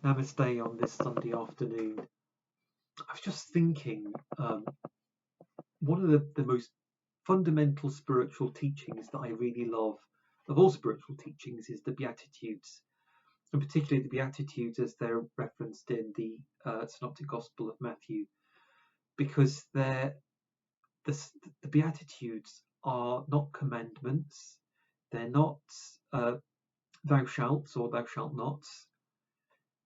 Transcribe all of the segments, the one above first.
Namaste on this Sunday afternoon. I was just thinking, one of the most fundamental spiritual teachings that I really love, of all spiritual teachings, is the Beatitudes, and particularly the Beatitudes as they're referenced in the Synoptic Gospel of Matthew, because the Beatitudes are not commandments, they're not thou shalt or thou shalt not,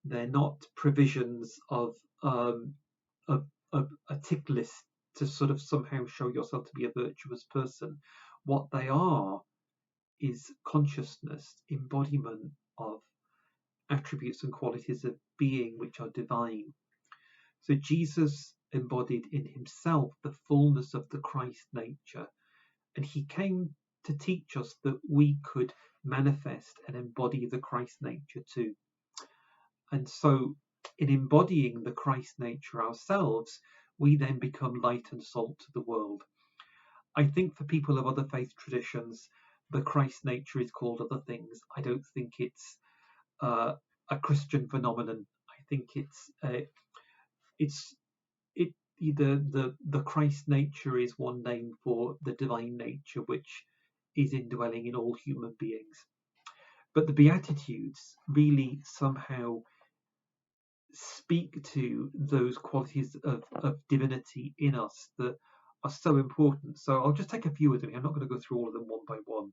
they're not provisions of a, a tick list to sort of somehow show yourself to be a virtuous person. What they are is consciousness, embodiment of attributes and qualities of being which are divine. So Jesus embodied in himself the fullness of the Christ nature, and he came to teach us that we could manifest and embody the Christ nature too. And so, in embodying the Christ nature ourselves, we then become light and salt to the world. I think for people of other faith traditions, the Christ nature is called other things. I don't think it's a Christian phenomenon. I think the Christ nature is one name for the divine nature, which is indwelling in all human beings. But the Beatitudes really somehow speak to those qualities of divinity in us that are so important. So I'll just take a few of them. I'm not going to go through all of them one by one.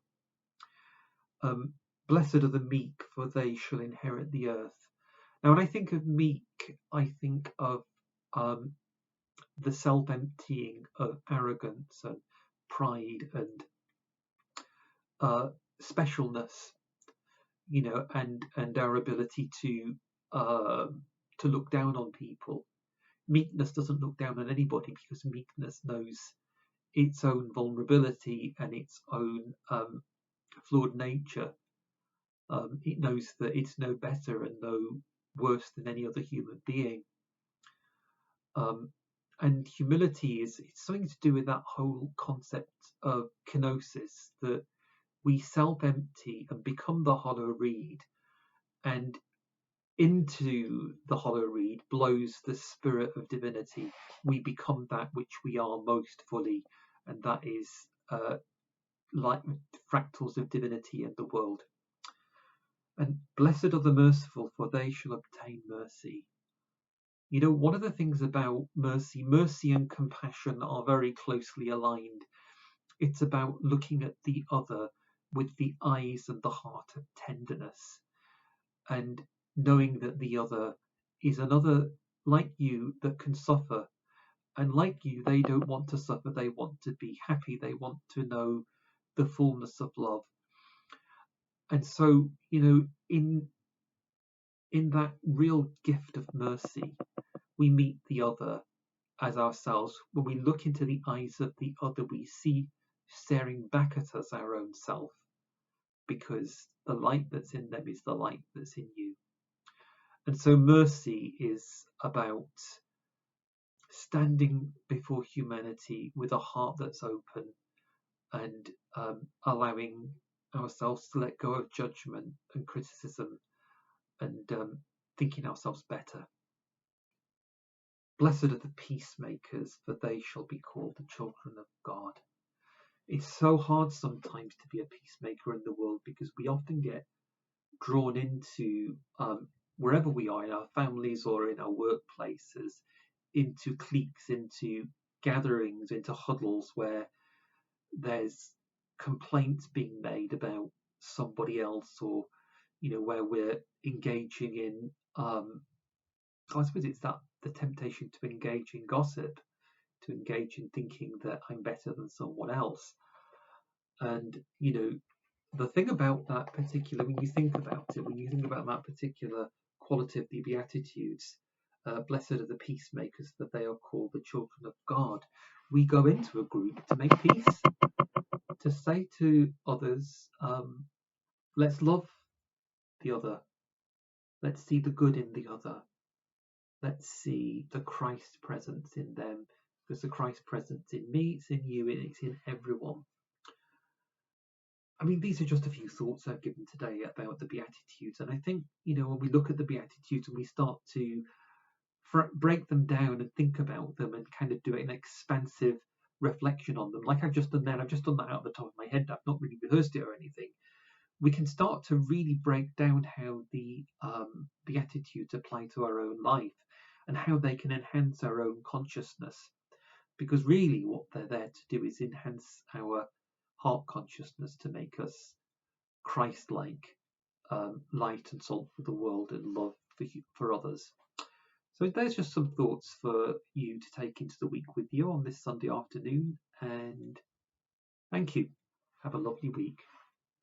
Blessed are the meek, for they shall inherit the earth. Now, when I think of meek, I think of the self-emptying of arrogance and pride and specialness, and our ability to look down on people. Meekness doesn't look down on anybody because meekness knows its own vulnerability and its own flawed nature. It knows that it's no better and no worse than any other human being. And humility is something to do with that whole concept of kenosis, that we self-empty and become the hollow reed, and into the hollow reed blows the spirit of divinity. We become that which we are most fully, and that is like fractals of divinity in the world. And blessed are the merciful, for they shall obtain mercy. One of the things about mercy and compassion are very closely aligned. It's about looking at the other with the eyes and the heart of tenderness, and knowing that the other is another like you that can suffer. And like you, they don't want to suffer. They want to be happy. They want to know the fullness of love. And so, in that real gift of mercy, we meet the other as ourselves. When we look into the eyes of the other, we see staring back at us our own self, because the light that's in them is the light that's in you. And so mercy is about standing before humanity with a heart that's open and allowing ourselves to let go of judgment and criticism and thinking ourselves better. Blessed are the peacemakers, for they shall be called the children of God. It's so hard sometimes to be a peacemaker in the world, because we often get drawn into, wherever we are, in our families or in our workplaces, into cliques, into gatherings, into huddles where there's complaints being made about somebody else, or where we're engaging in I suppose it's that the temptation to engage in gossip, to engage in thinking that I'm better than someone else. And the thing about that particular, when you think about that particular quality of the Beatitudes, blessed are the peacemakers, that they are called the children of God. We go into a group to make peace, to say to others, let's love the other, let's see the good in the other, let's see the Christ presence in them, because the Christ presence in me, it's in you, and it's in everyone. I mean, these are just a few thoughts I've given today about the Beatitudes. And I think, when we look at the Beatitudes and we start to break them down and think about them and kind of do an expansive reflection on them, like I've just done that. I've just done that out of the top of my head. I've not really rehearsed it or anything. We can start to really break down how the Beatitudes apply to our own life and how they can enhance our own consciousness. Because really what they're there to do is enhance our heart consciousness to make us Christ-like, light and salt for the world and love for others. So there's just some thoughts for you to take into the week with you on this Sunday afternoon. And thank you. Have a lovely week.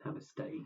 Namaste.